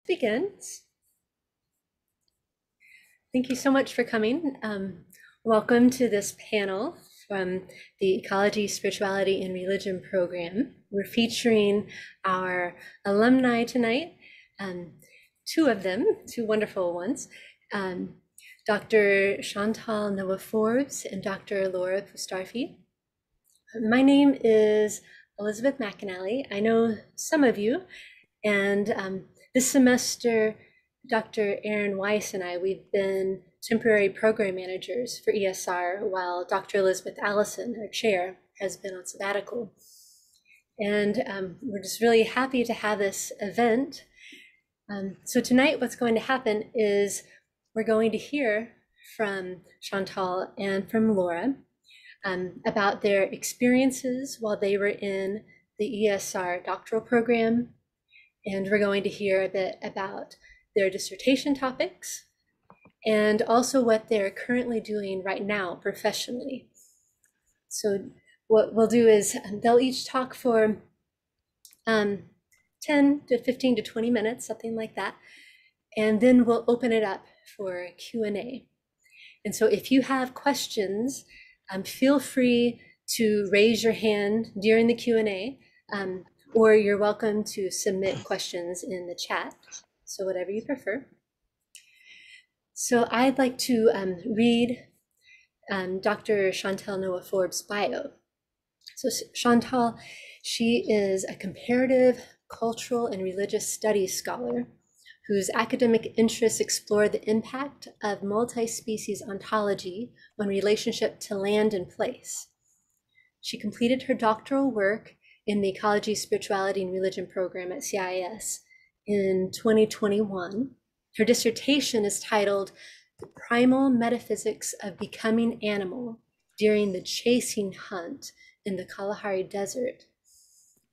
Begins. Thank you so much for coming. Welcome to this panel from the Ecology, Spirituality, and Religion program. We're featuring our alumni tonight, two of them, two wonderful ones, Dr. Chantal Noa Forbes and Dr. Laura Pustarfi. My name is Elizabeth McAnally. I know some of you, and this semester, Dr. Aaron Weiss and we've been temporary program managers for ESR while Dr. Elizabeth Allison, our chair, has been on sabbatical. And we're just really happy to have this event. So tonight, what's going to happen is we're going to hear from Chantal and from Laura about their experiences while they were in the ESR doctoral program. And we're going to hear a bit about their dissertation topics and also what they're currently doing right now professionally. So what we'll do is they'll each talk for 10 to 15 to 20 minutes, something like that. And then we'll open it up for Q&A. And so if you have questions, feel free to raise your hand during the Q&A, or you're welcome to submit questions in the chat. So whatever you prefer. So I'd like to read Dr. Chantal Noa Forbes' bio. So Chantal, she is a comparative, cultural, and religious studies scholar whose academic interests explore the impact of multi-species ontology on relationship to land and place. She completed her doctoral work in the Ecology, Spirituality, and Religion program at CIS in 2021. Her dissertation is titled The Primal Metaphysics of Becoming-Animal During the Chasing Hunt in the Kalahari Desert.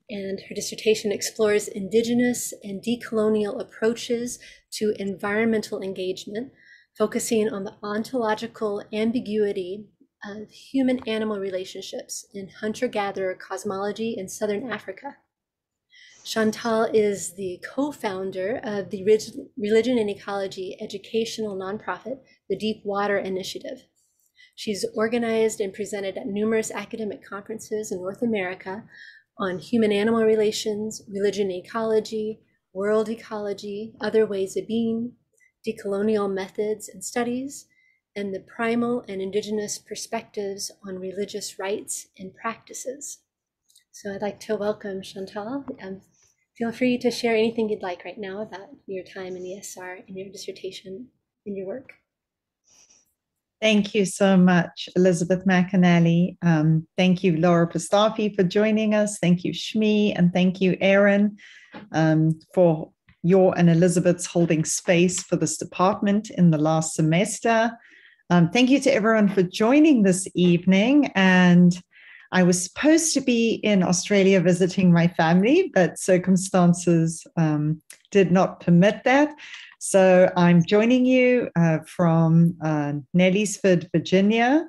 And her dissertation explores indigenous and decolonial approaches to environmental engagement, focusing on the ontological ambiguity of human-animal relationships in hunter-gatherer cosmology in Southern Africa. Chantal is the co-founder of the Religion and Ecology educational nonprofit, the Deep Water Initiative. She's organized and presented at numerous academic conferences in North America on human-animal relations, religion and ecology, world ecology, other ways of being, decolonial methods and studies, and the primal and indigenous perspectives on religious rites and practices. So I'd like to welcome Chantal. Feel free to share anything you'd like right now about your time in ESR and your dissertation and your work. Thank you so much, Elizabeth McAnally. Thank you, Laura Pustarfi, for joining us. Thank you, Shmi, and thank you, Aaron, for your and Elizabeth's holding space for this department in the last semester. Thank you to everyone for joining this evening. And I was supposed to be in Australia visiting my family, but circumstances did not permit that. So I'm joining you from Nellysford, Virginia,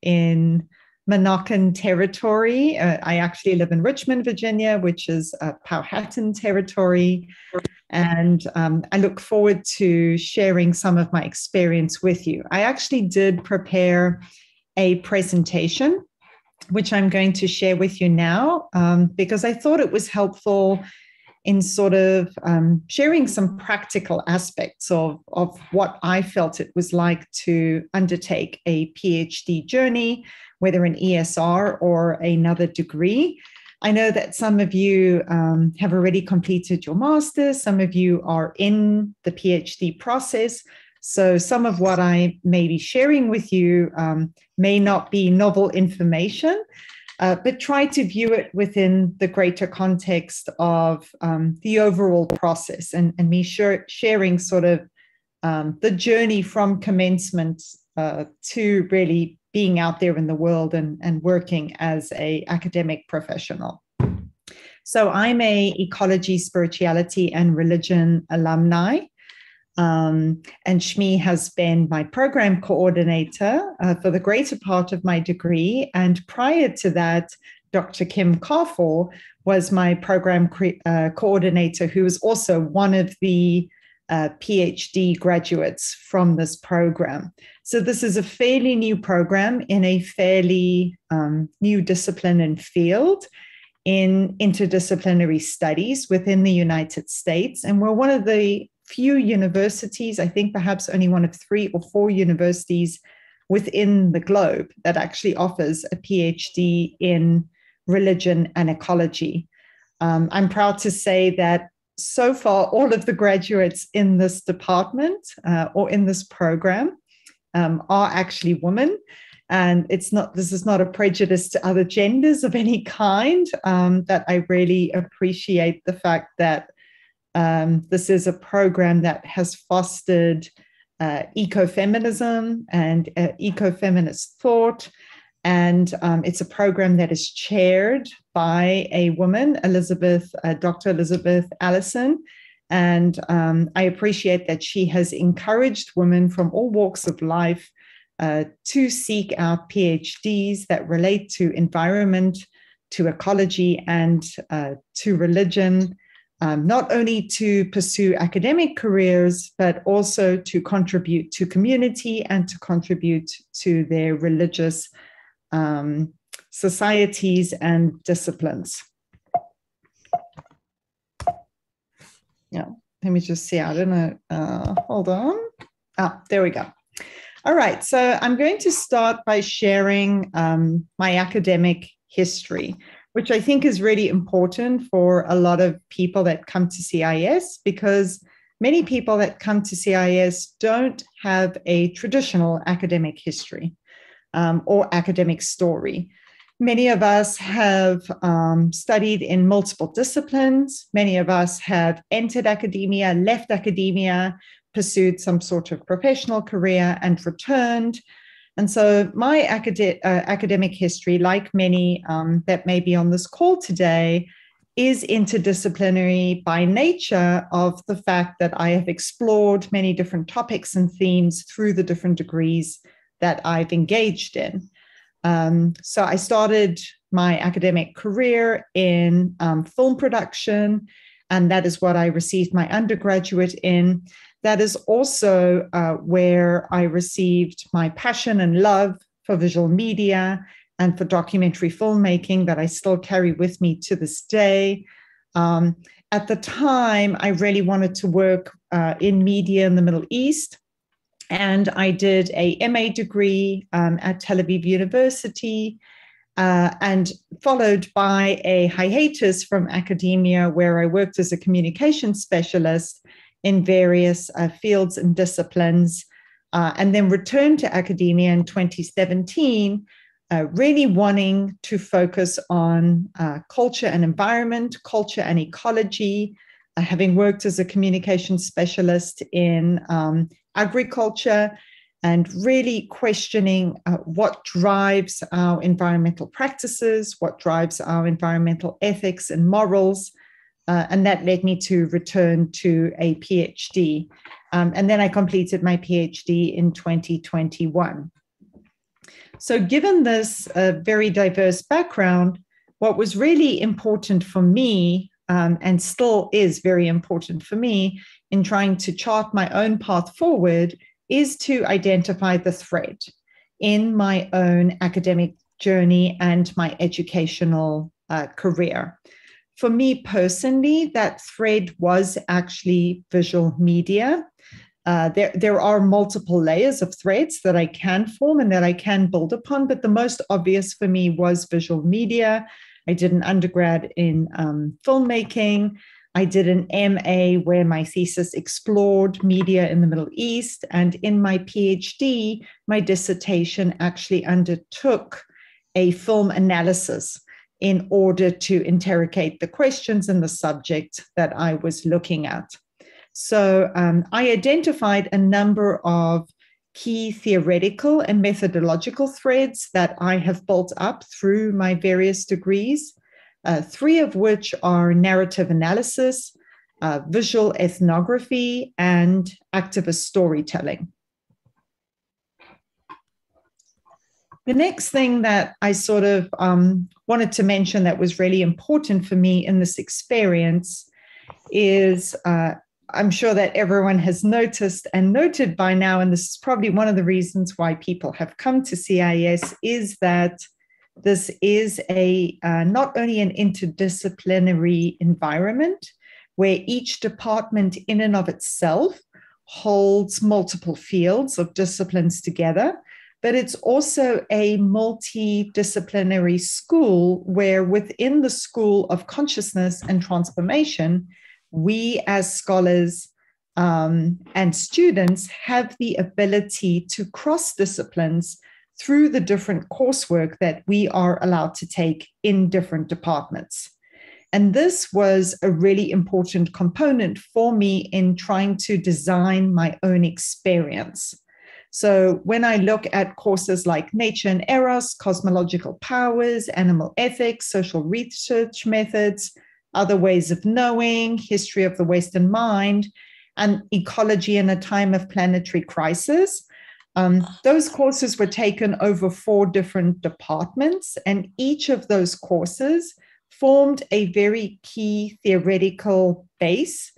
in Monacan territory. I actually live in Richmond, Virginia, which is Powhatan territory. And I look forward to sharing some of my experience with you. I actually did prepare a presentation, which I'm going to share with you now, because I thought it was helpful in sort of sharing some practical aspects of what I felt it was like to undertake a PhD journey, whether in ESR or another degree. I know that some of you have already completed your master's, some of you are in the PhD process. So some of what I may be sharing with you may not be novel information, but try to view it within the greater context of the overall process and me sharing sort of the journey from commencement to really being out there in the world and working as an academic professional. So I'm a ecology, spirituality, and religion alumni. And Shmi has been my program coordinator for the greater part of my degree. And prior to that, Dr. Kim Carfor was my program coordinator, who was also one of the PhD graduates from this program. So this is a fairly new program in a fairly new discipline and field in interdisciplinary studies within the United States. And we're one of the few universities, I think perhaps only one of 3 or 4 universities within the globe that actually offers a PhD in religion and ecology. I'm proud to say that so far, all of the graduates in this department or in this program are actually women. And this is not a prejudice to other genders of any kind, that I really appreciate the fact that this is a program that has fostered ecofeminism and ecofeminist thought. And it's a program that is chaired by a woman, Dr. Elizabeth Allison. And I appreciate that she has encouraged women from all walks of life to seek out PhDs that relate to environment, to ecology, and to religion, not only to pursue academic careers, but also to contribute to community and to contribute to their religious societies and disciplines. Yeah, let me just see. I don't know. Hold on. There we go. All right. So I'm going to start by sharing my academic history, which I think is really important for a lot of people that come to CIS, because many people that come to CIS don't have a traditional academic history or academic story. Many of us have studied in multiple disciplines. Many of us have entered academia, left academia, pursued some sort of professional career, and returned. And so my academic history, like many that may be on this call today, is interdisciplinary by nature of the fact that I have explored many different topics and themes through the different degrees that I've engaged in. So I started my academic career in film production, and that is what I received my undergraduate in. That is also where I received my passion and love for visual media and for documentary filmmaking that I still carry with me to this day. At the time, I really wanted to work in media in the Middle East. And I did a MA degree at Tel Aviv University, and followed by a hiatus from academia where I worked as a communications specialist in various fields and disciplines, and then returned to academia in 2017, really wanting to focus on culture and environment, culture and ecology, having worked as a communications specialist in agriculture, and really questioning what drives our environmental practices, what drives our environmental ethics and morals. And that led me to return to a PhD. And then I completed my PhD in 2021. So given this very diverse background, what was really important for me, and still is very important for me in trying to chart my own path forward, is to identify the thread in my own academic journey and my educational career. For me personally, that thread was actually visual media. There are multiple layers of threads that I can form and that I can build upon, but the most obvious for me was visual media. I did an undergrad in filmmaking. I did an MA where my thesis explored media in the Middle East. And in my PhD, my dissertation actually undertook a film analysis in order to interrogate the questions and the subject that I was looking at. So I identified a number of key theoretical and methodological threads that I have built up through my various degrees, 3 of which are narrative analysis, visual ethnography, and activist storytelling. The next thing that I sort of wanted to mention that was really important for me in this experience is I'm sure that everyone has noticed and noted by now, and this is probably one of the reasons why people have come to CIS, is that this is not only an interdisciplinary environment where each department in and of itself holds multiple fields of disciplines together, but it's also a multidisciplinary school where within the School of Consciousness and Transformation, we as scholars and students have the ability to cross disciplines through the different coursework that we are allowed to take in different departments. And this was a really important component for me in trying to design my own experience. So when I look at courses like Nature and Eros, Cosmological Powers, Animal Ethics, Social Research Methods, Other Ways of Knowing, History of the Western Mind, and Ecology in a Time of Planetary Crisis, those courses were taken over 4 different departments, and each of those courses formed a very key theoretical base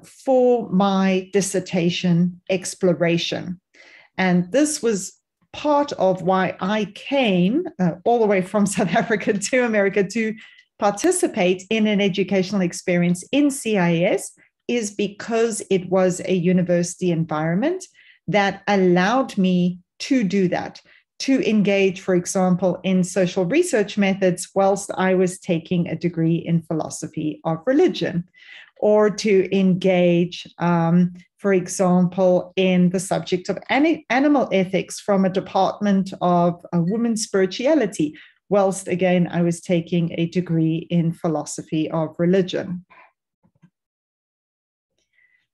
for my dissertation exploration. And this was part of why I came all the way from South Africa to America to participate in an educational experience in CIS, is because it was a university environment that allowed me to do that, to engage, for example, in social research methods whilst I was taking a degree in philosophy of religion, or to engage, for example, in the subject of animal ethics from a department of women's spirituality, whilst again, I was taking a degree in philosophy of religion.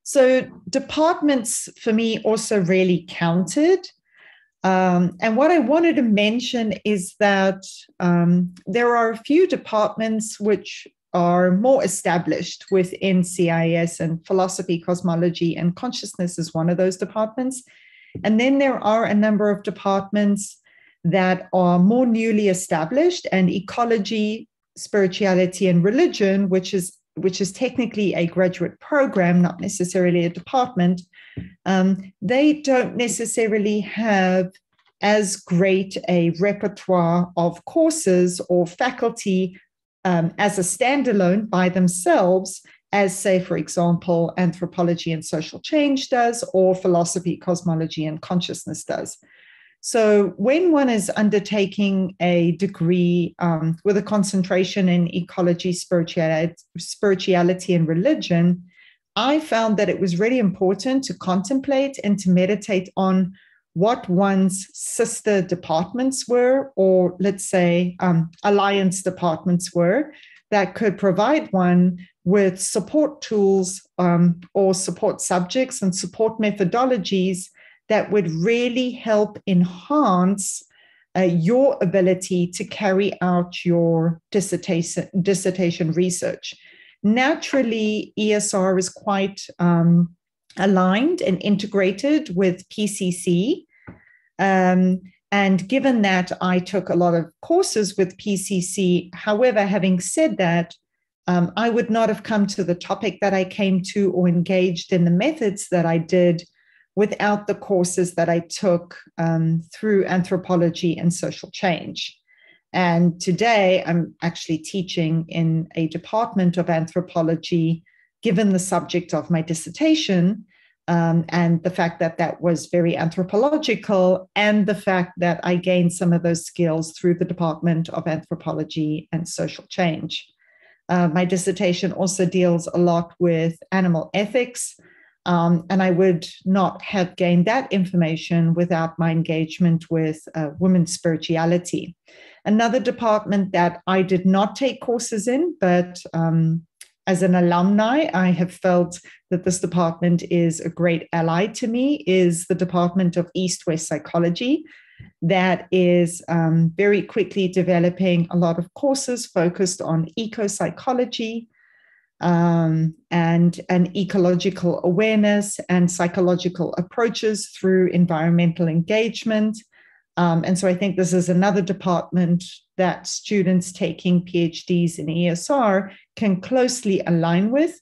So departments for me also really counted. And what I wanted to mention is that there are a few departments which are more established within CIS, and philosophy, cosmology, and consciousness is one of those departments. And then there are a number of departments that are more newly established, and ecology, spirituality, and religion, which is technically a graduate program, not necessarily a department, they don't necessarily have as great a repertoire of courses or faculty as a standalone by themselves as, say, for example, anthropology and social change does, or philosophy, cosmology, and consciousness does. So when one is undertaking a degree with a concentration in ecology, spirituality, and religion, I found that it was really important to contemplate and to meditate on what one's sister departments were, or let's say alliance departments were, that could provide one with support tools or support subjects and support methodologies that would really help enhance your ability to carry out your dissertation research. Naturally, ESR is quite aligned and integrated with PCC. And given that I took a lot of courses with PCC, however, having said that, I would not have come to the topic that I came to or engaged in the methods that I did without the courses that I took through anthropology and social change. And today I'm actually teaching in a department of anthropology, given the subject of my dissertation, and the fact that that was very anthropological, and the fact that I gained some of those skills through the Department of Anthropology and Social Change. My dissertation also deals a lot with animal ethics, and I would not have gained that information without my engagement with women's spirituality. Another department that I did not take courses in, but as an alumni, I have felt that this department is a great ally to me, is the Department of East-West Psychology, that is very quickly developing a lot of courses focused on eco-psychology, and an ecological awareness and psychological approaches through environmental engagement, And so I think this is another department that students taking PhDs in ESR can closely align with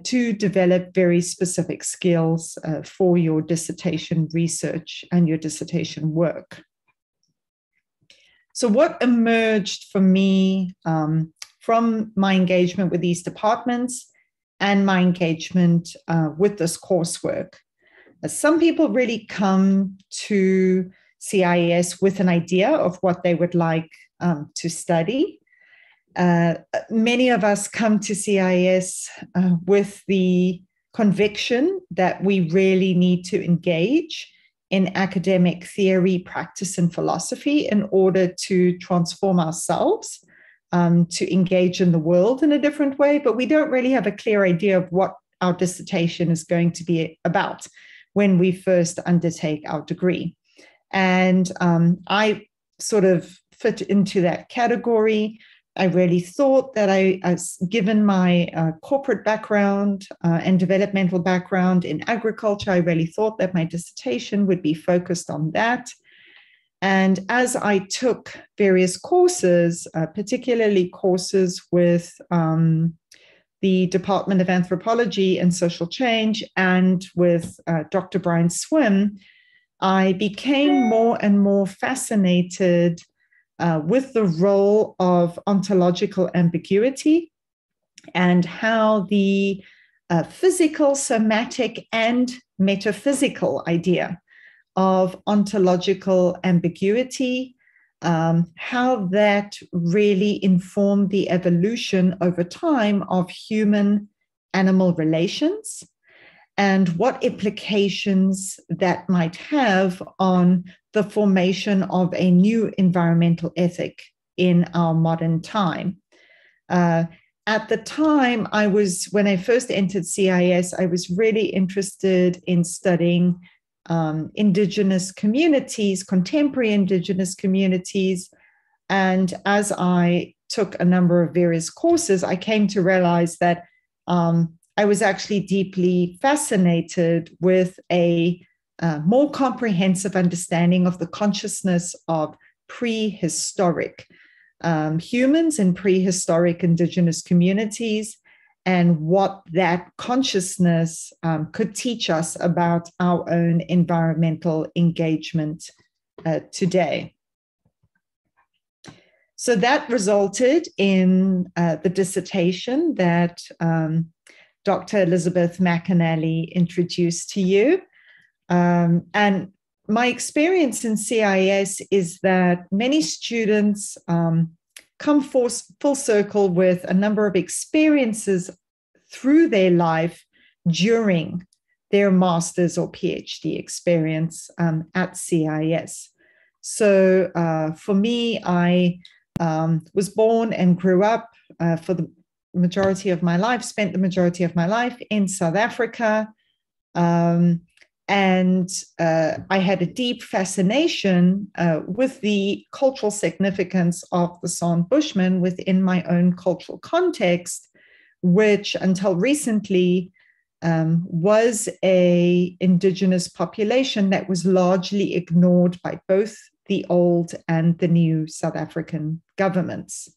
to develop very specific skills for your dissertation research and your dissertation work. So what emerged for me from my engagement with these departments and my engagement with this coursework? Some people really come to CIS with an idea of what they would like to study. Many of us come to CIS with the conviction that we really need to engage in academic theory, practice, and philosophy in order to transform ourselves, to engage in the world in a different way, but we don't really have a clear idea of what our dissertation is going to be about when we first undertake our degree. And I sort of fit into that category. I really thought that given my corporate background and developmental background in agriculture, I really thought that my dissertation would be focused on that. And as I took various courses, particularly courses with the Department of Anthropology and Social Change and with Dr. Brian Swim, I became more and more fascinated with the role of ontological ambiguity and how the physical, somatic, and metaphysical idea of ontological ambiguity, how that really informed the evolution over time of human-animal relations, and what implications that might have on the formation of a new environmental ethic in our modern time. At the time, when I first entered CIS, I was really interested in studying Indigenous communities, contemporary Indigenous communities. And as I took a number of various courses, I came to realize that I was actually deeply fascinated with a more comprehensive understanding of the consciousness of prehistoric humans and prehistoric Indigenous communities, and what that consciousness could teach us about our own environmental engagement today. So that resulted in the dissertation that Dr. Elizabeth McAnally introduced to you. And my experience in CIS is that many students come full circle with a number of experiences through their life during their master's or PhD experience at CIS. So for me, I was born and grew up for the majority of my life, spent the majority of my life in South Africa. And I had a deep fascination with the cultural significance of the San Bushmen within my own cultural context, which until recently was an Indigenous population that was largely ignored by both the old and the new South African governments.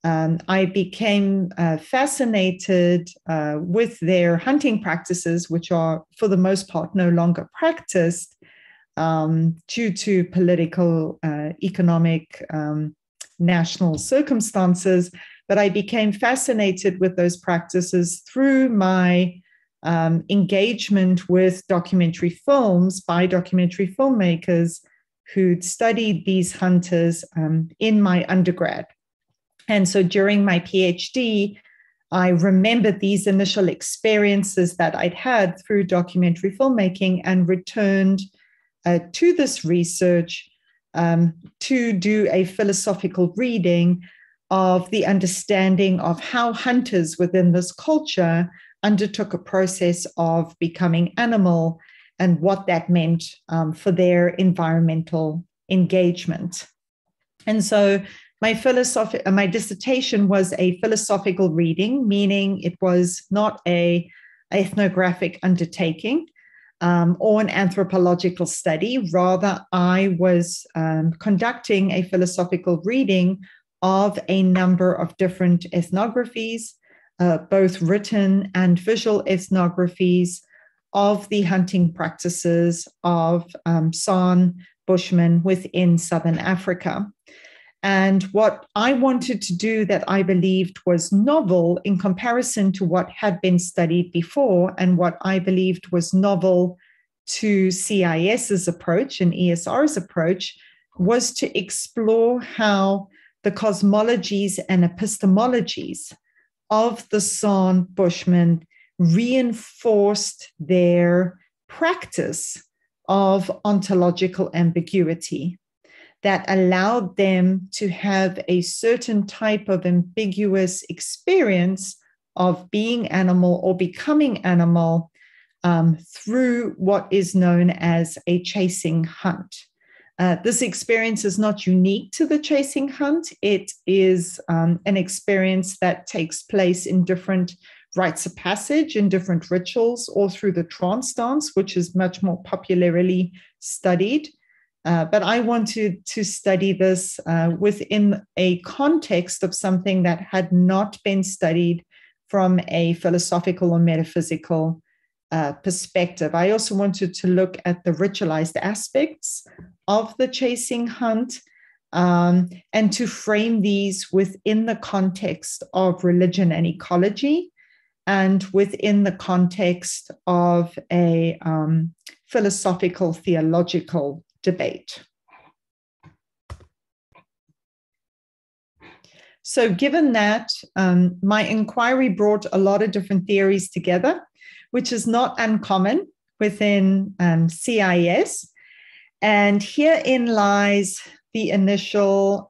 I became fascinated with their hunting practices, which are, for the most part, no longer practiced due to political, economic, national circumstances. But I became fascinated with those practices through my engagement with documentary films by documentary filmmakers who'd studied these hunters in my undergrad. And so during my PhD, I remembered these initial experiences that I'd had through documentary filmmaking and returned to this research to do a philosophical reading of the understanding of how hunters within this culture undertook a process of becoming animal and what that meant for their environmental engagement. And so my dissertation was a philosophical reading, meaning it was not an ethnographic undertaking. or an anthropological study. Rather, I was conducting a philosophical reading of a number of different ethnographies, both written and visual ethnographies of the hunting practices of San Bushmen within Southern Africa. And what I wanted to do that I believed was novel in comparison to what had been studied before, and what I believed was novel to CIS's approach and ESR's approach, was to explore how the cosmologies and epistemologies of the San Bushmen reinforced their practice of ontological ambiguity that allowed them to have a certain type of ambiguous experience of being animal or becoming animal through what is known as a chasing hunt. This experience is not unique to the chasing hunt. It is an experience that takes place in different rites of passage, in different rituals, or through the trance dance, which is much more popularly studied. But I wanted to study this within a context of something that had not been studied from a philosophical or metaphysical perspective. I also wanted to look at the ritualized aspects of the chasing hunt and to frame these within the context of religion and ecology, and within the context of a philosophical, theological debate. So given that, my inquiry brought a lot of different theories together, which is not uncommon within CIS. And herein lies the initial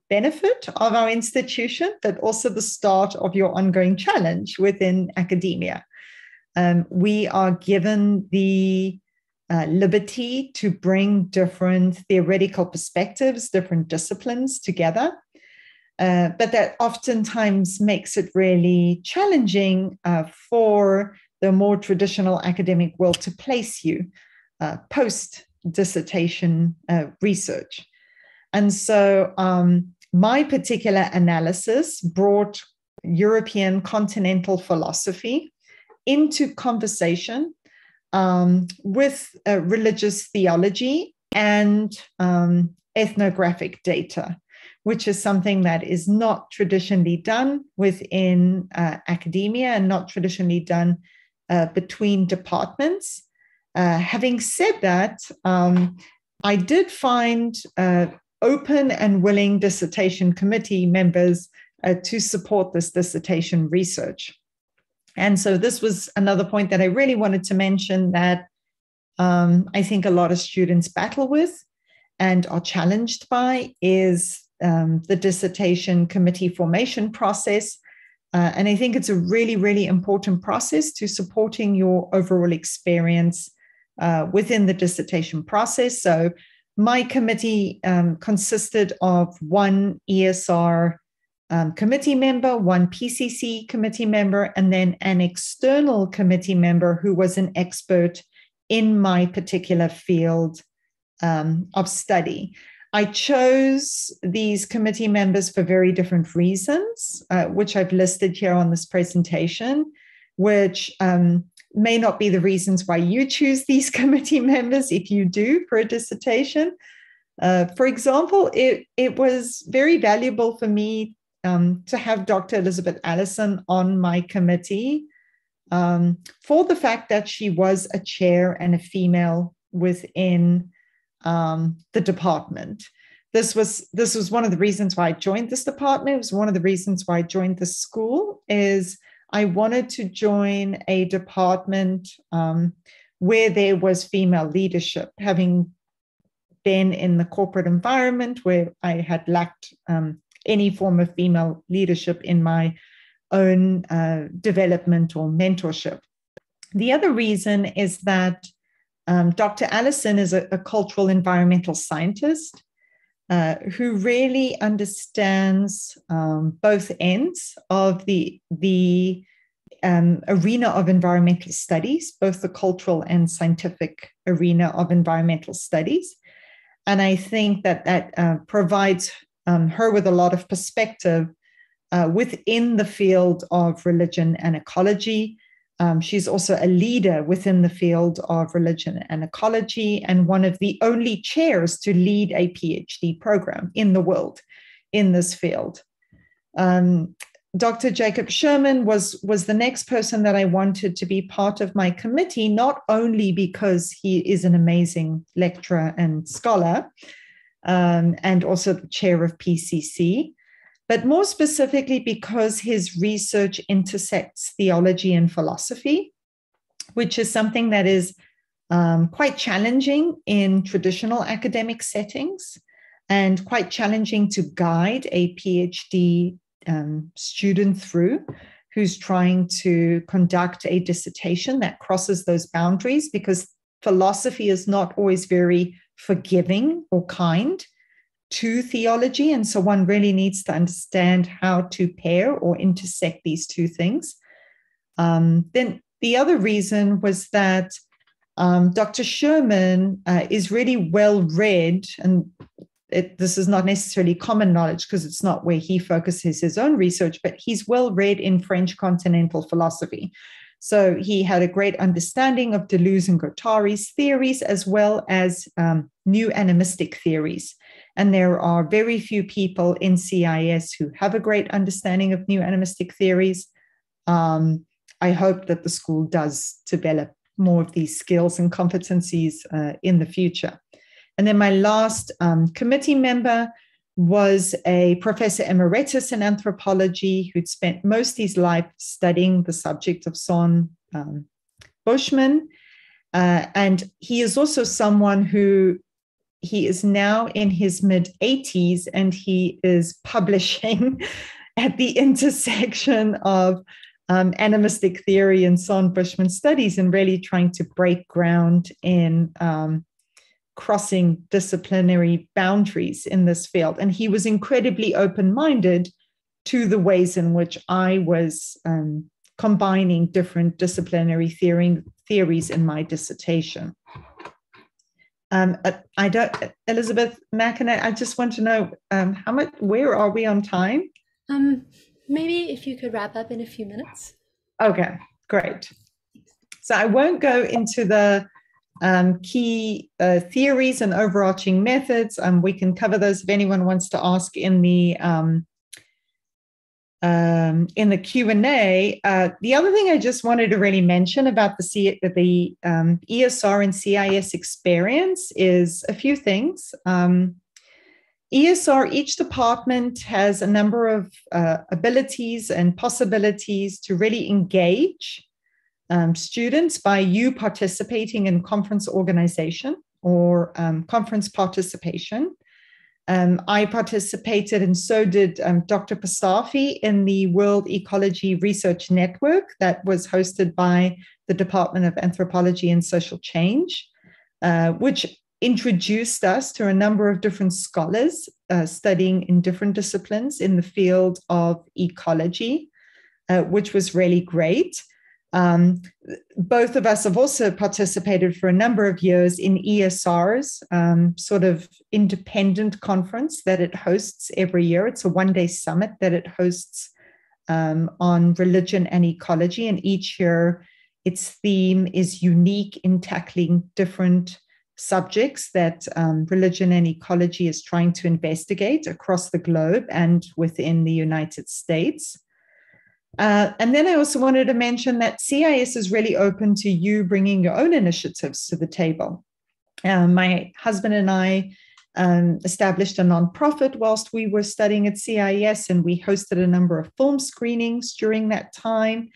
benefit of our institution, but also the start of your ongoing challenge within academia. We are given the liberty to bring different theoretical perspectives, different disciplines together. But that oftentimes makes it really challenging for the more traditional academic world to place you post-dissertation research. And so my particular analysis brought European continental philosophy into conversation with religious theology and ethnographic data, which is something that is not traditionally done within academia and not traditionally done between departments. Having said that, I did find open and willing dissertation committee members to support this dissertation research. And so this was another point that I really wanted to mention that I think a lot of students battle with and are challenged by is the dissertation committee formation process. And I think it's a really, really important process to supporting your overall experience within the dissertation process. So my committee consisted of one ESR committee member, one PCC committee member, and then an external committee member who was an expert in my particular field of study. I chose these committee members for very different reasons, which I've listed here on this presentation, which may not be the reasons why you choose these committee members if you do for a dissertation. For example, it was very valuable for me to have Dr. Elizabeth Allison on my committee for the fact that she was a chair and a female within the department. This was one of the reasons why I joined this department. It was one of the reasons why I joined the school is I wanted to join a department where there was female leadership, having been in the corporate environment where I had lacked any form of female leadership in my own development or mentorship. The other reason is that Dr. Allison is a cultural environmental scientist who really understands both ends of the arena of environmental studies, both the cultural and scientific arena of environmental studies. And I think that provides her with a lot of perspective within the field of religion and ecology. She's also a leader within the field of religion and ecology, and one of the only chairs to lead a PhD program in the world in this field. Dr. Jacob Sherman was the next person that I wanted to be part of my committee, not only because he is an amazing lecturer and scholar, and also the chair of PCC, but more specifically because his research intersects theology and philosophy, which is something that is quite challenging in traditional academic settings and quite challenging to guide a PhD student through, who's trying to conduct a dissertation that crosses those boundaries, because philosophy is not always very forgiving or kind to theology. And so one really needs to understand how to pair or intersect these two things. Then the other reason was that Dr. Sherman is really well read, and this is not necessarily common knowledge because it's not where he focuses his own research, but he's well read in French continental philosophy. So he had a great understanding of Deleuze and Guattari's theories, as well as new animistic theories. And there are very few people in CIS who have a great understanding of new animistic theories. I hope that the school does develop more of these skills and competencies in the future. And then my last committee member was a professor emeritus in anthropology who'd spent most of his life studying the subject of Son Bushman. And he is also someone who, he is now in his mid-80s, and he is publishing at the intersection of animistic theory and Son Bushman studies, and really trying to break ground in crossing disciplinary boundaries in this field. And he was incredibly open-minded to the ways in which I was combining different disciplinary theories in my dissertation. Elizabeth McInerney, I just want to know where are we on time? Maybe if you could wrap up in a few minutes. Okay, great. So I won't go into the key theories and overarching methods. We can cover those if anyone wants to ask in the Q&A. The other thing I just wanted to really mention about the ESR and CIS experience is a few things. ESR, each department has a number of abilities and possibilities to really engage students by you participating in conference organization or conference participation. I participated, and so did Dr. Pastafi, in the World Ecology Research Network that was hosted by the Department of Anthropology and Social Change, which introduced us to a number of different scholars studying in different disciplines in the field of ecology, which was really great. Both of us have also participated for a number of years in ESR's sort of independent conference that it hosts every year. It's a one-day summit that it hosts on religion and ecology. And each year, its theme is unique in tackling different subjects that religion and ecology is trying to investigate across the globe and within the United States. And then I also wanted to mention that CIS is really open to you bringing your own initiatives to the table. My husband and I established a nonprofit whilst we were studying at CIS, and we hosted a number of film screenings during that time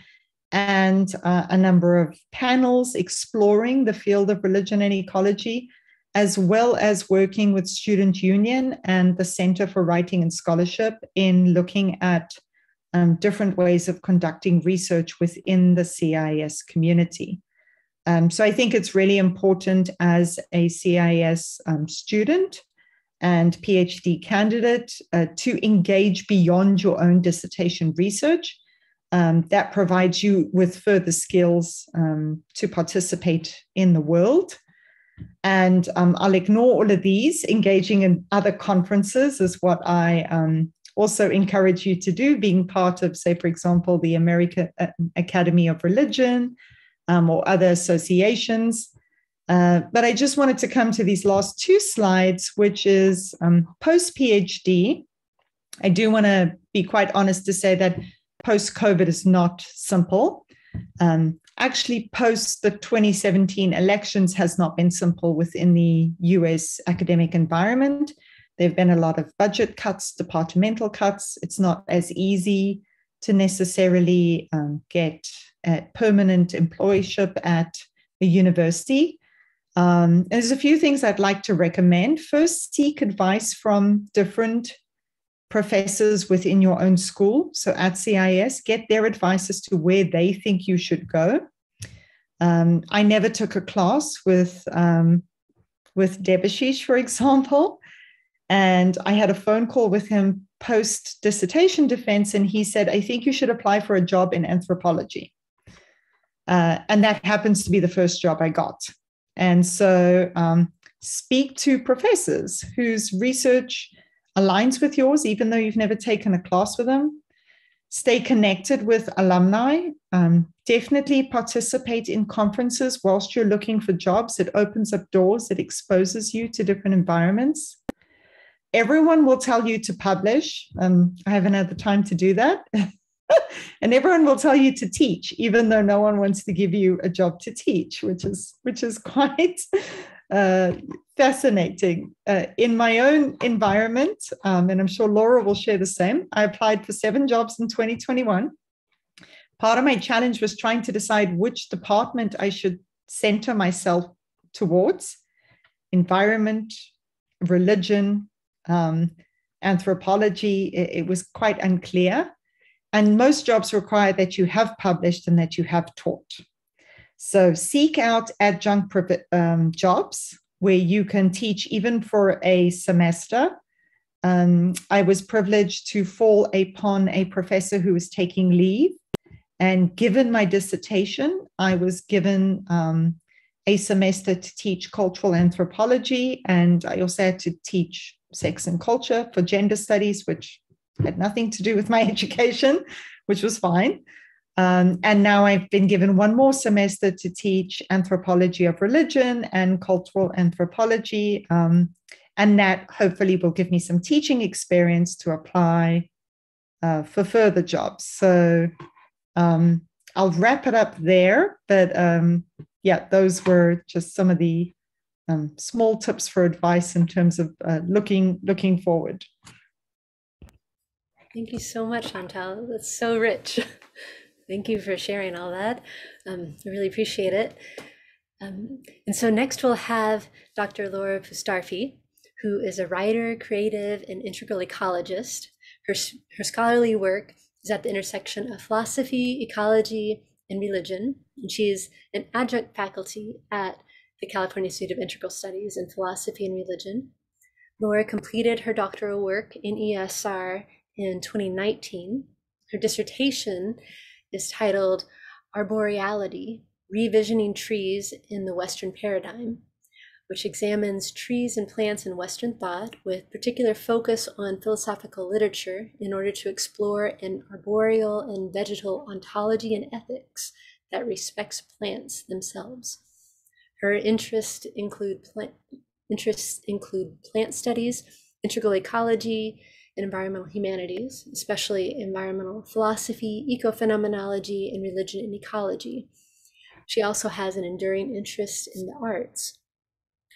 and a number of panels exploring the field of religion and ecology, as well as working with Student Union and the Center for Writing and Scholarship in looking at different ways of conducting research within the CIS community. So I think it's really important as a CIS student and PhD candidate to engage beyond your own dissertation research that provides you with further skills to participate in the world. And I'll ignore all of these. Engaging in other conferences is what I also encourage you to do, being part of, say, for example, the American Academy of Religion or other associations. But I just wanted to come to these last two slides, which is post-PhD. I do want to be quite honest to say that post-COVID is not simple. Actually, post the 2017 elections has not been simple within the US academic environment. There have been a lot of budget cuts, departmental cuts. It's not as easy to necessarily get a permanent employship at a university. There's a few things I'd like to recommend. First, seek advice from different professors within your own school. So at CIS, get their advice as to where they think you should go. I never took a class with Debashish, for example, and I had a phone call with him post dissertation defense, and he said, I think you should apply for a job in anthropology. And that happens to be the first job I got. And so speak to professors whose research aligns with yours, even though you've never taken a class with them. Stay connected with alumni. Definitely participate in conferences whilst you're looking for jobs. It opens up doors. It exposes you to different environments. Everyone will tell you to publish. I haven't had the time to do that. And everyone will tell you to teach, even though no one wants to give you a job to teach, which is quite fascinating. In my own environment, and I'm sure Laura will share the same, I applied for 7 jobs in 2021. Part of my challenge was trying to decide which department I should center myself towards: environment, religion, anthropology. It was quite unclear. And most jobs require that you have published and that you have taught. So seek out adjunct jobs where you can teach even for a semester. I was privileged to fall upon a professor who was taking leave. And given my dissertation, I was given a semester to teach cultural anthropology. And I also had to teach sex and culture for gender studies, which had nothing to do with my education, which was fine. And now I've been given 1 more semester to teach anthropology of religion and cultural anthropology. And that hopefully will give me some teaching experience to apply for further jobs. So I'll wrap it up there. But yeah, those were just some of the small tips for advice in terms of looking forward. Thank you so much, Chantal. That's so rich. Thank you for sharing all that. I really appreciate it. And so next we'll have Dr. Laura Pustarfi, who is a writer, creative, and integral ecologist. Her scholarly work is at the intersection of philosophy, ecology, and religion. And she is an adjunct faculty at the California Institute of Integral Studies in Philosophy and Religion. Laura completed her doctoral work in ESR in 2019. Her dissertation is titled Arboreality, Revisioning Trees in the Western Paradigm, which examines trees and plants in Western thought with particular focus on philosophical literature in order to explore an arboreal and vegetal ontology and ethics that respects plants themselves. Her interests include plant studies, integral ecology, and environmental humanities, especially environmental philosophy, ecophenomenology, and religion and ecology. She also has an enduring interest in the arts.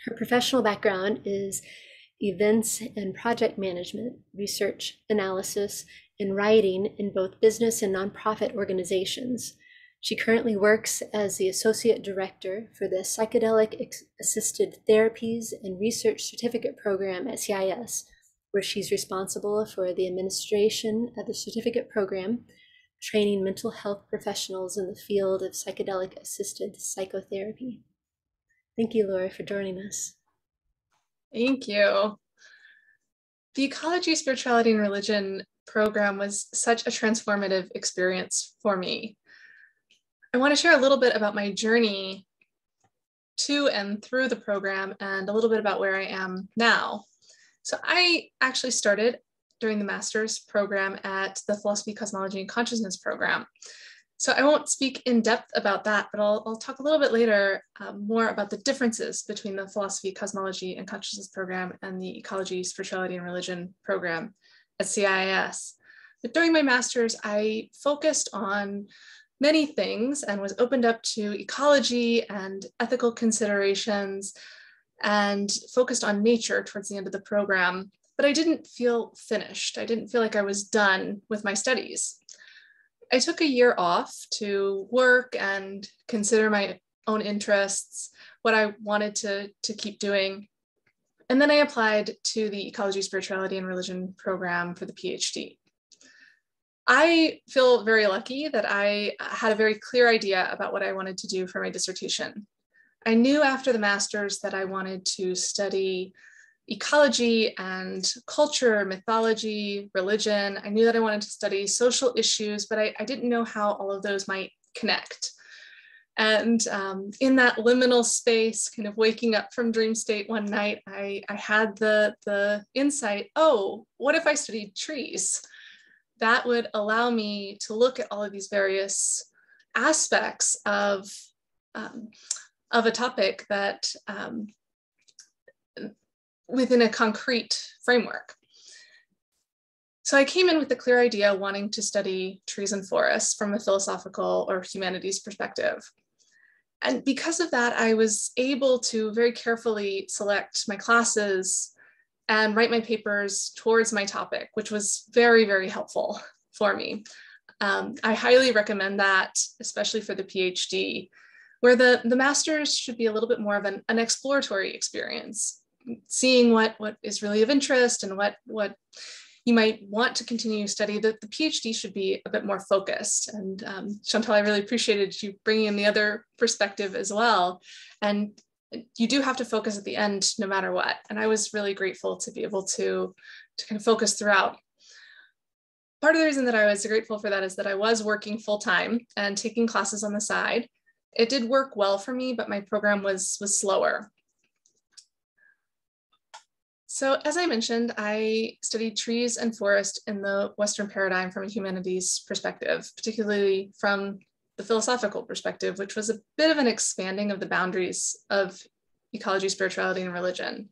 Her professional background is events and project management, research, analysis, and writing in both business and nonprofit organizations. She currently works as the Associate Director for the Psychedelic Assisted Therapies and Research Certificate Program at CIS, where she's responsible for the administration of the certificate program, training mental health professionals in the field of psychedelic assisted psychotherapy. Thank you, Laura, for joining us. Thank you. The ecology, spirituality, and religion program was such a transformative experience for me. I want to share a little bit about my journey to and through the program and a little bit about where I am now. So I actually started during the master's program at the Philosophy, Cosmology, and Consciousness program. So I won't speak in depth about that, but I'll talk a little bit later more about the differences between the Philosophy, Cosmology, and Consciousness program and the Ecology, Spirituality, and Religion program at CIIS. But during my master's, I focused on many things and was opened up to ecology and ethical considerations and focused on nature towards the end of the program. But I didn't feel finished. I didn't feel like I was done with my studies. I took a year off to work and consider my own interests, what I wanted to keep doing. And then I applied to the Ecology, Spirituality, and Religion program for the Ph.D. I feel very lucky that I had a very clear idea about what I wanted to do for my dissertation. I knew after the master's that I wanted to study ecology and culture, mythology, religion. I knew that I wanted to study social issues, but I didn't know how all of those might connect. And in that liminal space, kind of waking up from dream state one night, I had the insight, oh, what if I studied trees? That would allow me to look at all of these various aspects of a topic that within a concrete framework. So I came in with the clear idea wanting to study trees and forests from a philosophical or humanities perspective. And because of that, I was able to very carefully select my classes and write my papers towards my topic, which was very, very helpful for me. I highly recommend that, especially for the PhD, where the master's should be a little bit more of an exploratory experience, seeing what is really of interest and what you might want to continue to study. The PhD should be a bit more focused. And Chantal, I really appreciated you bringing in the other perspective as well. And you do have to focus at the end no matter what. And I was really grateful to be able to kind of focus throughout. Part of the reason that I was grateful for that is that I was working full-time and taking classes on the side. It did work well for me, but my program was slower. So as I mentioned, I studied trees and forest in the Western paradigm from a humanities perspective, particularly from the philosophical perspective, which was a bit of an expanding of the boundaries of ecology, spirituality, and religion.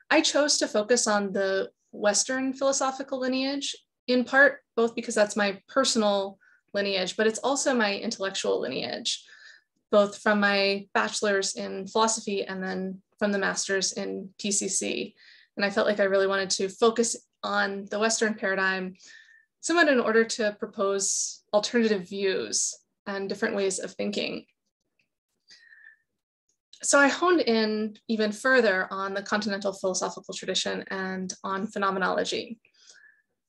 I chose to focus on the Western philosophical lineage, in part, both because that's my personal lineage, but it's also my intellectual lineage, both from my bachelor's in philosophy and then from the master's in PCC. And I felt like I really wanted to focus on the Western paradigm, somewhat in order to propose alternative views and different ways of thinking. So I honed in even further on the continental philosophical tradition and on phenomenology.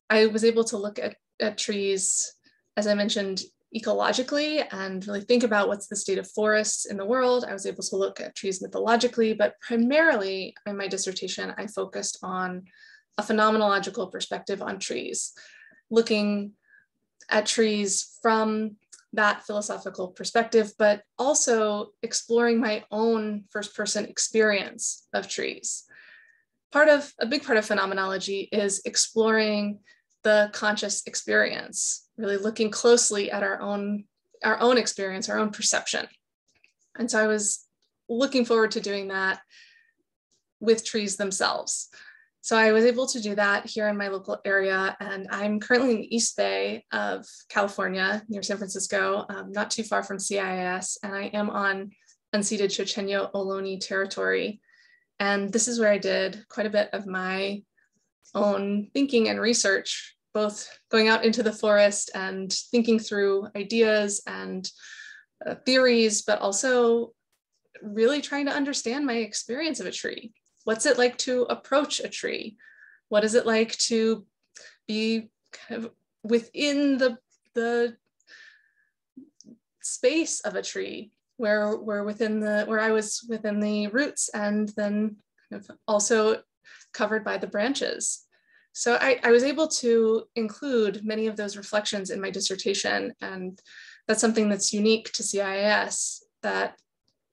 I was able to look at trees, as I mentioned, ecologically and really think about what's the state of forests in the world. I was able to look at trees mythologically, but primarily in my dissertation, I focused on a phenomenological perspective on trees, looking at trees from that philosophical perspective, but also exploring my own first-person experience of trees. A big part of phenomenology is exploring the conscious experience, really looking closely at our own experience, our own perception. And so I was looking forward to doing that with trees themselves. So I was able to do that here in my local area, and I'm currently in the East Bay of California, near San Francisco, not too far from CIIS, and I am on unceded Chochenyo Ohlone territory. And this is where I did quite a bit of my own thinking and research, both going out into the forest and thinking through ideas and theories, but also really trying to understand my experience of a tree. What's it like to approach a tree? What is it like to be kind of within the space of a tree, where I was within the roots and then kind of also covered by the branches? So I was able to include many of those reflections in my dissertation, and that's something that's unique to CIIS, that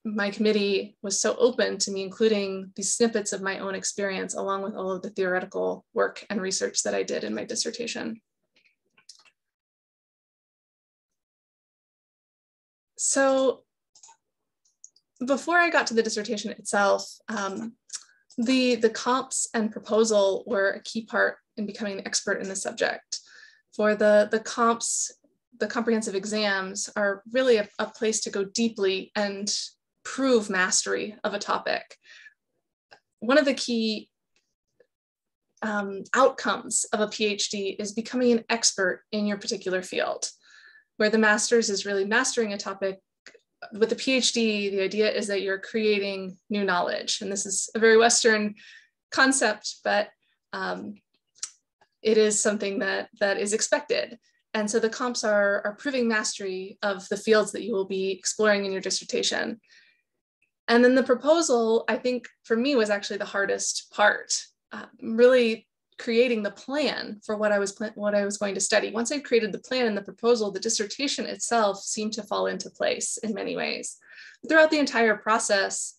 my committee was so open to me including these snippets of my own experience along with all of the theoretical work and research that I did in my dissertation. So before I got to the dissertation itself, the comps and proposal were a key part in becoming an expert in the subject. For the comps, the comprehensive exams are really a place to go deeply and prove mastery of a topic. One of the key outcomes of a PhD is becoming an expert in your particular field, where the master's is really mastering a topic. With the PhD, the idea is that you're creating new knowledge. And this is a very Western concept, but it is something that is expected. And so the comps are proving mastery of the fields that you will be exploring in your dissertation. And then the proposal, I think for me, was actually the hardest part, really creating the plan for what I was going to study. Once I created the plan and the proposal, the dissertation itself seemed to fall into place in many ways. Throughout the entire process,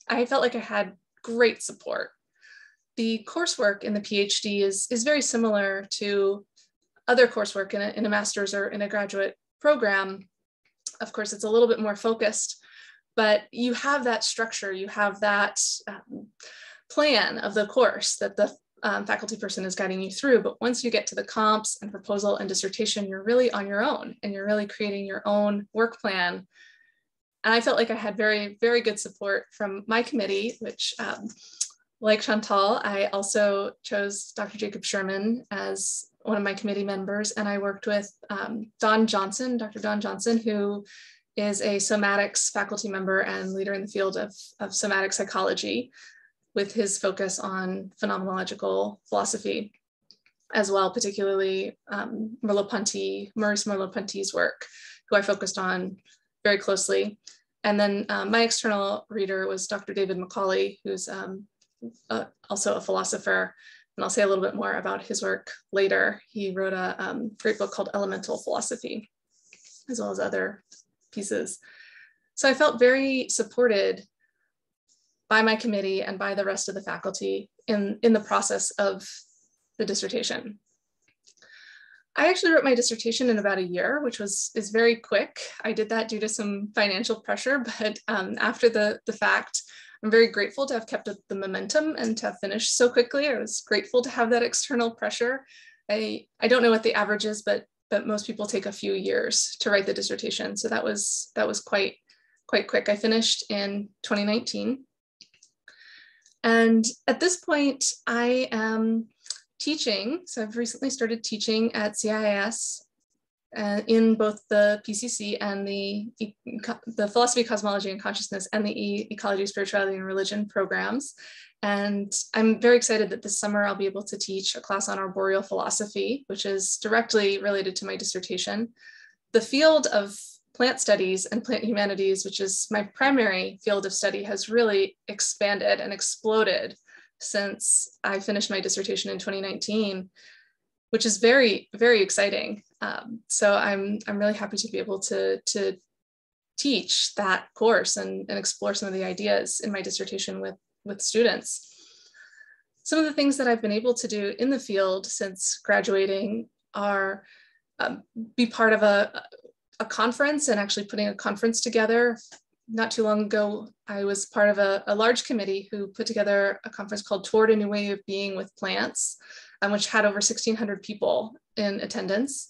I felt like I had great support. The coursework in the PhD is very similar to other coursework in a master's or in a graduate program. Of course, it's a little bit more focused, but you have that structure, you have that plan of the course that the faculty person is guiding you through. But once you get to the comps and proposal and dissertation, you're really on your own and you're really creating your own work plan. And I felt like I had very, very good support from my committee, which like Chantal, I also chose Dr. Jacob Sherman as one of my committee members. And I worked with Dr. Don Johnson, who is a somatics faculty member and leader in the field of somatic psychology, with his focus on phenomenological philosophy as well, particularly Maurice Merleau-Ponty's work, who I focused on very closely. And then my external reader was Dr. David Macaulay, who's also a philosopher. And I'll say a little bit more about his work later. He wrote a great book called Elemental Philosophy, as well as other pieces. So I felt very supported by my committee and by the rest of the faculty in the process of the dissertation. I actually wrote my dissertation in about a year, which is very quick. I did that due to some financial pressure, but after the fact, I'm very grateful to have kept up the momentum and to have finished so quickly. I was grateful to have that external pressure. I don't know what the average is, but most people take a few years to write the dissertation. So that was quite quick. I finished in 2019. And at this point, I am teaching. So I've recently started teaching at CIIS in both the PCC and the Philosophy, Cosmology, and Consciousness and the Ecology, Spirituality, and Religion programs. And I'm very excited that this summer I'll be able to teach a class on arboreal philosophy, which is directly related to my dissertation. The field of plant studies and plant humanities, which is my primary field of study, has really expanded and exploded since I finished my dissertation in 2019, which is very, very exciting. So I'm really happy to be able to teach that course and explore some of the ideas in my dissertation with students. Some of the things that I've been able to do in the field since graduating are be part of a conference and actually putting a conference together. Not too long ago, I was part of a large committee who put together a conference called Toward a New Way of Being with Plants, which had over 1,600 people in attendance,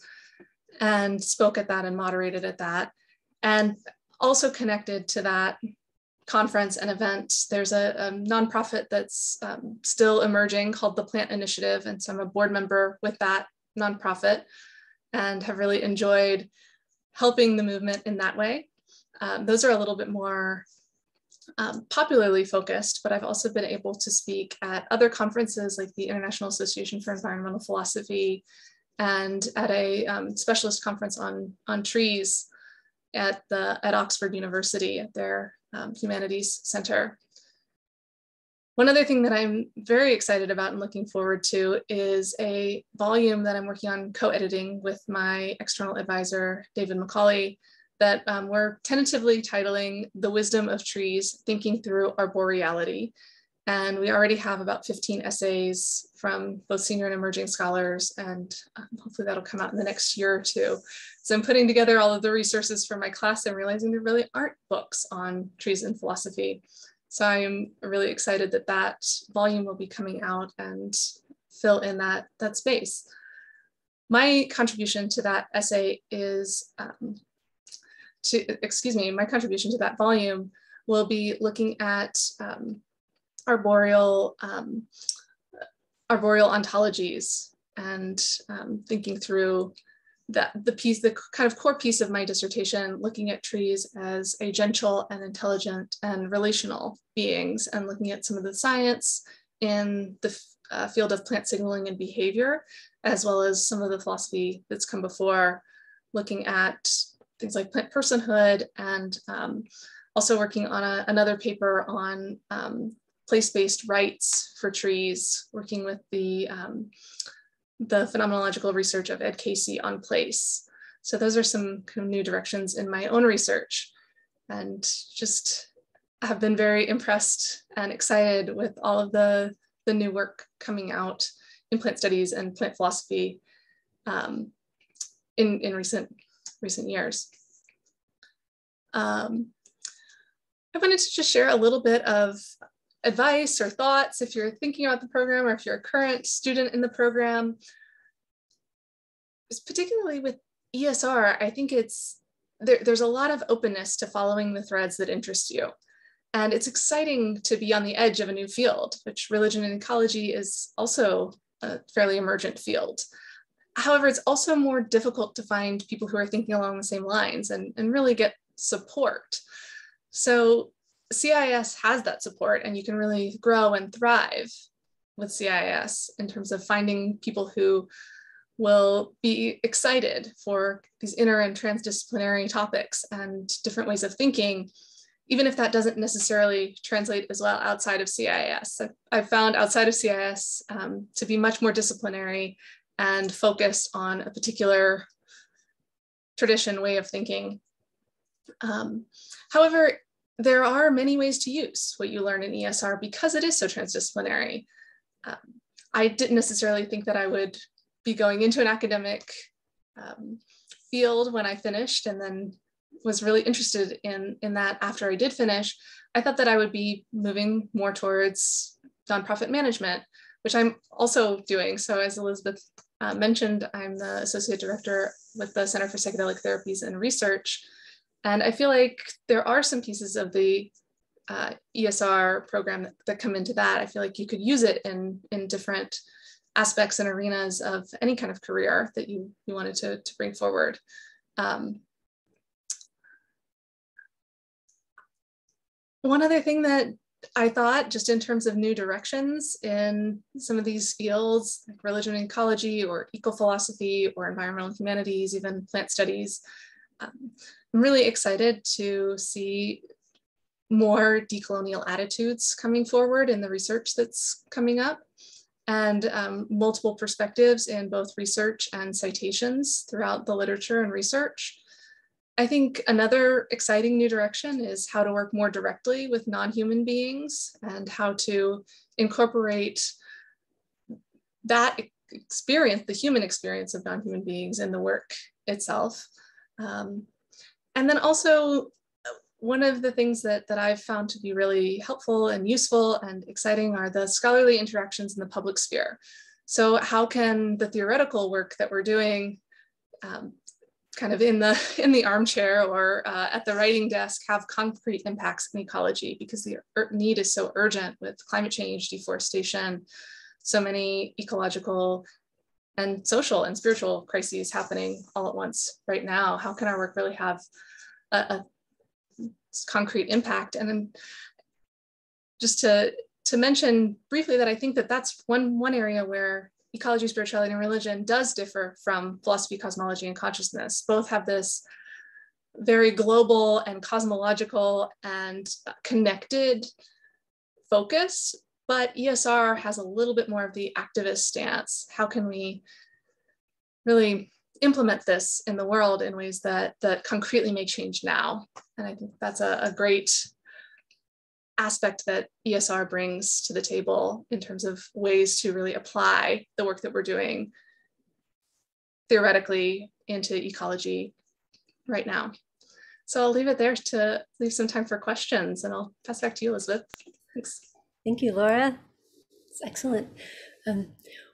and spoke at that and moderated at that. And also connected to that conference and event, there's a nonprofit that's still emerging called the Plant Initiative. And so I'm a board member with that nonprofit and have really enjoyed helping the movement in that way. Those are a little bit more popularly focused, but I've also been able to speak at other conferences like the International Association for Environmental Philosophy and at a specialist conference on trees at Oxford University at their Humanities Center. One other thing that I'm very excited about and looking forward to is a volume that I'm working on co-editing with my external advisor, David Macaulay, that we're tentatively titling The Wisdom of Trees, Thinking Through Arboreality. And we already have about 15 essays from both senior and emerging scholars, and hopefully that'll come out in the next year or two. So I'm putting together all of the resources for my class and realizing there really aren't books on trees and philosophy. So I'm really excited that that volume will be coming out and fill in that space. My contribution to that essay is, my contribution to that volume will be looking at arboreal ontologies and thinking through the kind of core piece of my dissertation, looking at trees as agential and intelligent and relational beings, and looking at some of the science in the field of plant signaling and behavior, as well as some of the philosophy that's come before, looking at things like plant personhood, and also working on another paper on place-based rights for trees, working with the phenomenological research of Ed Casey on place. So those are some kind of new directions in my own research, and just have been very impressed and excited with all of the new work coming out in plant studies and plant philosophy in recent years. I wanted to just share a little bit of advice or thoughts if you're thinking about the program, or if you're a current student in the program. Particularly with ESR, I think there's a lot of openness to following the threads that interest you. And it's exciting to be on the edge of a new field, which religion and ecology is also a fairly emergent field. However, it's also more difficult to find people who are thinking along the same lines and really get support. So CIS has that support, and you can really grow and thrive with CIS in terms of finding people who will be excited for these inter and transdisciplinary topics and different ways of thinking, even if that doesn't necessarily translate as well outside of CIS. I've found outside of CIS to be much more disciplinary and focused on a particular tradition, way of thinking. However, there are many ways to use what you learn in ESR because it is so transdisciplinary. I didn't necessarily think that I would be going into an academic field when I finished, and then was really interested in that after I did finish. I thought that I would be moving more towards nonprofit management, which I'm also doing. So as Elizabeth mentioned, I'm the associate director with the Center for Psychedelic Therapies and Research. And I feel like there are some pieces of the ESR program that come into that. I feel like you could use it in different aspects and arenas of any kind of career that you wanted to bring forward. One other thing that I thought, just in terms of new directions in some of these fields, like religion and ecology, or eco-philosophy, or environmental humanities, even plant studies, I'm really excited to see more decolonial attitudes coming forward in the research that's coming up, and multiple perspectives in both research and citations throughout the literature and research. I think another exciting new direction is how to work more directly with non-human beings, and how to incorporate that experience, the human experience of non-human beings, in the work itself. And then also, one of the things that I've found to be really helpful and useful and exciting are the scholarly interactions in the public sphere. So how can the theoretical work that we're doing kind of in the armchair or at the writing desk have concrete impacts in ecology, because the need is so urgent with climate change, deforestation, so many ecological and social and spiritual crises happening all at once right now. How can our work really have a concrete impact? And then just to mention briefly that I think that that's one area where ecology, spirituality, and religion does differ from philosophy, cosmology, and consciousness. Both have this very global and cosmological and connected focus, but ESR has a little bit more of the activist stance. How can we really implement this in the world in ways that concretely make change now? And I think that's a great aspect that ESR brings to the table in terms of ways to really apply the work that we're doing theoretically into ecology right now. So I'll leave it there to leave some time for questions, and I'll pass back to you, Elizabeth. Thanks. Thank you, Laura. It's excellent.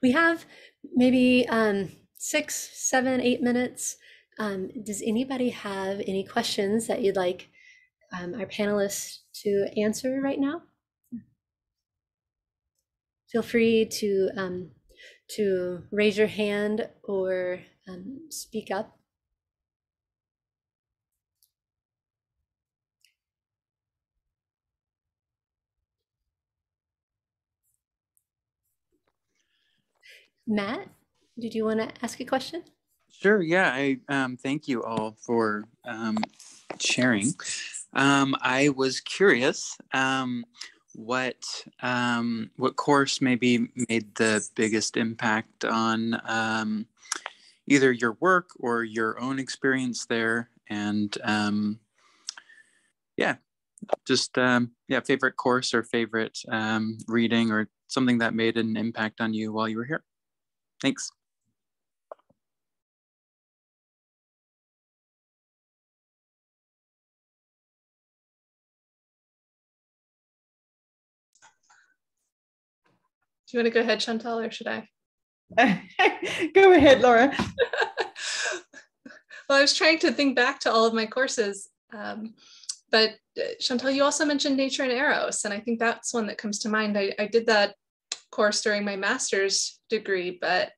We have maybe 6, 7, 8 minutes. Does anybody have any questions that you'd like our panelists to answer right now? Feel free to raise your hand or speak up. Matt, did you want to ask a question? Sure, yeah, I thank you all for sharing. I was curious what course maybe made the biggest impact on either your work or your own experience there, and yeah, just favorite course or favorite reading or something that made an impact on you while you were here. Thanks. Do you want to go ahead, Chantal, or should I? Go ahead, Laura. Well, I was trying to think back to all of my courses, but Chantal, you also mentioned Nature and Eros, and I think that's one that comes to mind. I did that course during my master's degree, but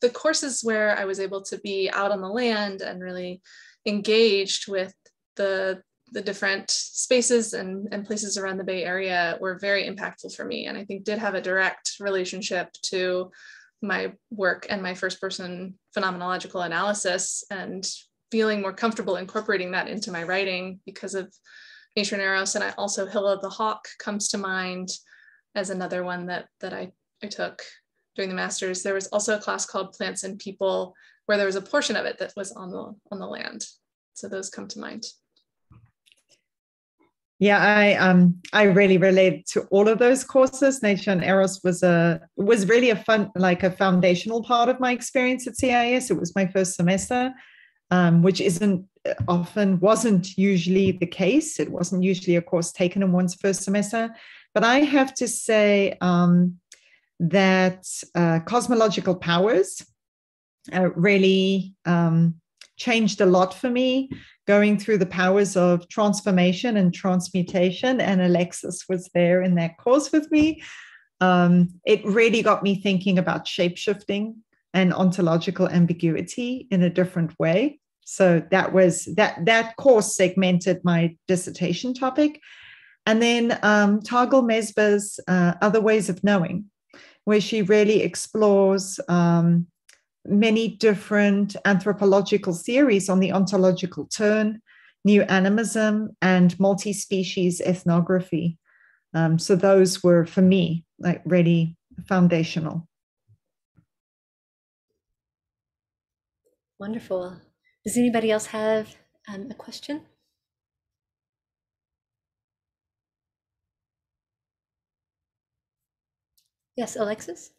the courses where I was able to be out on the land and really engaged with the different spaces and places around the Bay Area were very impactful for me, and I think did have a direct relationship to my work and my first person phenomenological analysis, and feeling more comfortable incorporating that into my writing because of Nature and Eros. And I also Hill of the Hawk comes to mind as another one that I took during the master's. There was also a class called Plants and People where there was a portion of it that was on the land. So those come to mind. Yeah, I really related to all of those courses. Nature and Eros was really a fun, like a foundational part of my experience at CIS. It was my first semester, which wasn't usually the case. It wasn't usually a course taken in one's first semester. But I have to say that cosmological powers really changed a lot for me, going through the powers of transformation and transmutation, and Alexis was there in that course with me. It really got me thinking about shapeshifting and ontological ambiguity in a different way. So that course segmented my dissertation topic. And then Targul Mesbah's Other Ways of Knowing, where she really explores many different anthropological theories on the ontological turn, new animism, and multispecies ethnography. So those were, for me, like really foundational. Wonderful. Does anybody else have a question? Yes, Alexis?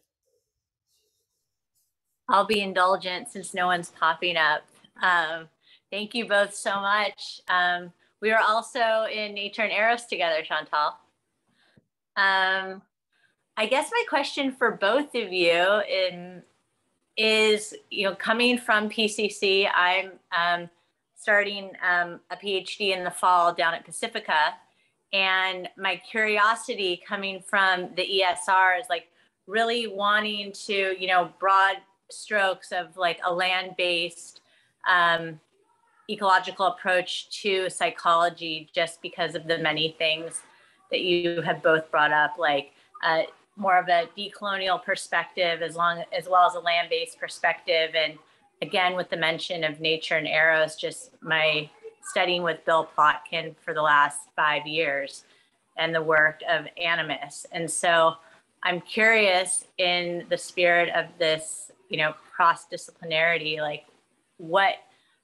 I'll be indulgent since no one's popping up. Thank you both so much. We are also in Nature and Eros together, Chantal. I guess my question for both of you is, coming from PCC, I'm starting a Ph.D. in the fall down at Pacifica. And my curiosity coming from the ESR is like really wanting to, broad strokes of like a land-based ecological approach to psychology, just because of the many things that you have both brought up, like more of a decolonial perspective as well as a land-based perspective. And again, with the mention of Nature and Eros, just my studying with Bill Plotkin for the last 5 years. and the work of animists. And so I'm curious, in the spirit of this, cross-disciplinarity, like what,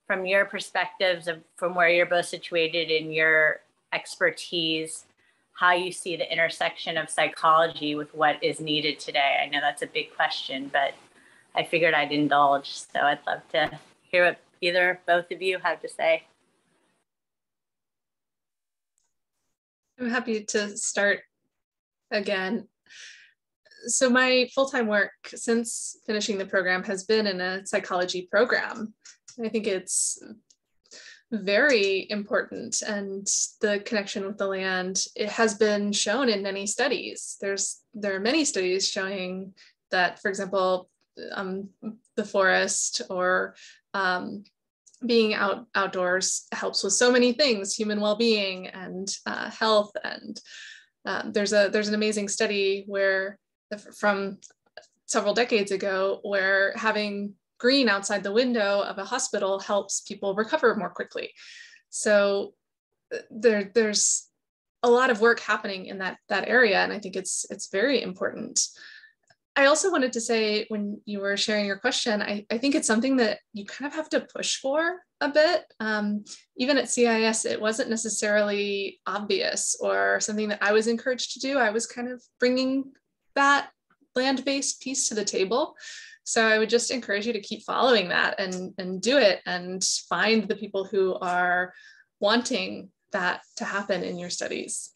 from your perspectives of from where you're both situated in your expertise, how you see the intersection of psychology with what is needed today. I know that's a big question, but I figured I'd indulge. So I'd love to hear what both of you have to say. I'm happy to start again. So my full-time work since finishing the program has been in a psychology program. I think it's very important, and the connection with the land, it has been shown in many studies. There are many studies showing that, for example, the forest or being outdoors helps with so many things, human well-being and health. And there's an amazing study from several decades ago where having green outside the window of a hospital helps people recover more quickly. So there's a lot of work happening in that area, and I think it's very important. I also wanted to say, when you were sharing your question, I think it's something that you kind of have to push for a bit. Even at CIS, it wasn't necessarily obvious or something that I was encouraged to do. I was kind of bringing that land-based piece to the table. So I would just encourage you to keep following that and do it, and find the people who are wanting that to happen in your studies.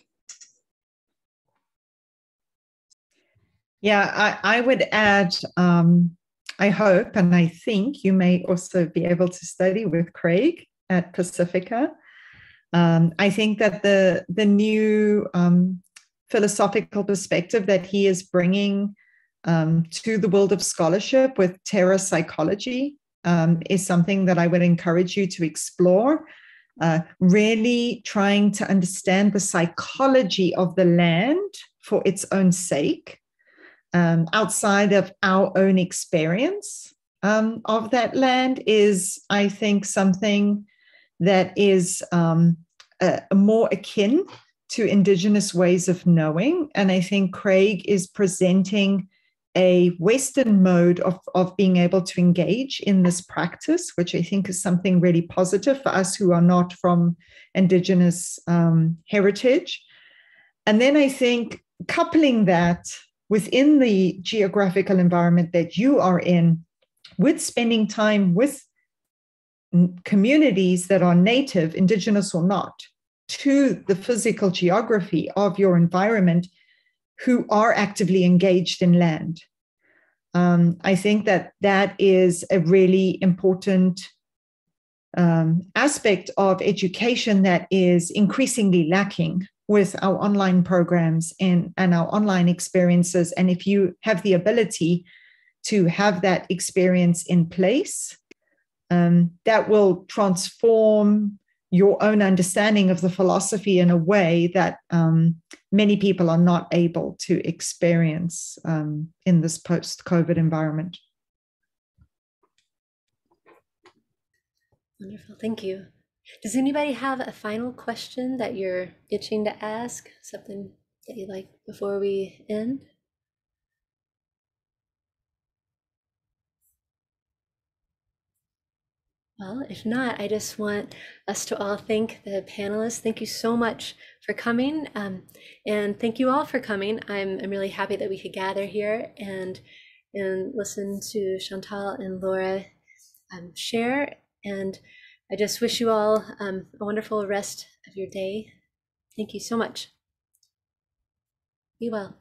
Yeah, I would add, I hope and I think you may also be able to study with Craig at Pacifica. I think that the new philosophical perspective that he is bringing to the world of scholarship with terra psychology is something that I would encourage you to explore. Really trying to understand the psychology of the land for its own sake, outside of our own experience of that land, is, I think, something that is more akin to Indigenous ways of knowing. And I think Craig is presenting a Western mode of being able to engage in this practice, which I think is something really positive for us who are not from Indigenous heritage. And then I think coupling that within the geographical environment that you are in, with spending time with communities that are native, Indigenous or not, to the physical geography of your environment, who are actively engaged in land. I think that is a really important aspect of education that is increasingly lacking with our online programs and our online experiences. And if you have the ability to have that experience in place, that will transform your own understanding of the philosophy in a way that many people are not able to experience in this post-COVID environment. Wonderful, thank you. Does anybody have a final question that you're itching to ask? Something that you'd like before we end? Well, if not, I just want us to all thank the panelists. Thank you so much for coming, and thank you all for coming. I'm really happy that we could gather here and listen to Chantal and Laura share. And I just wish you all a wonderful rest of your day. Thank you so much. Be well.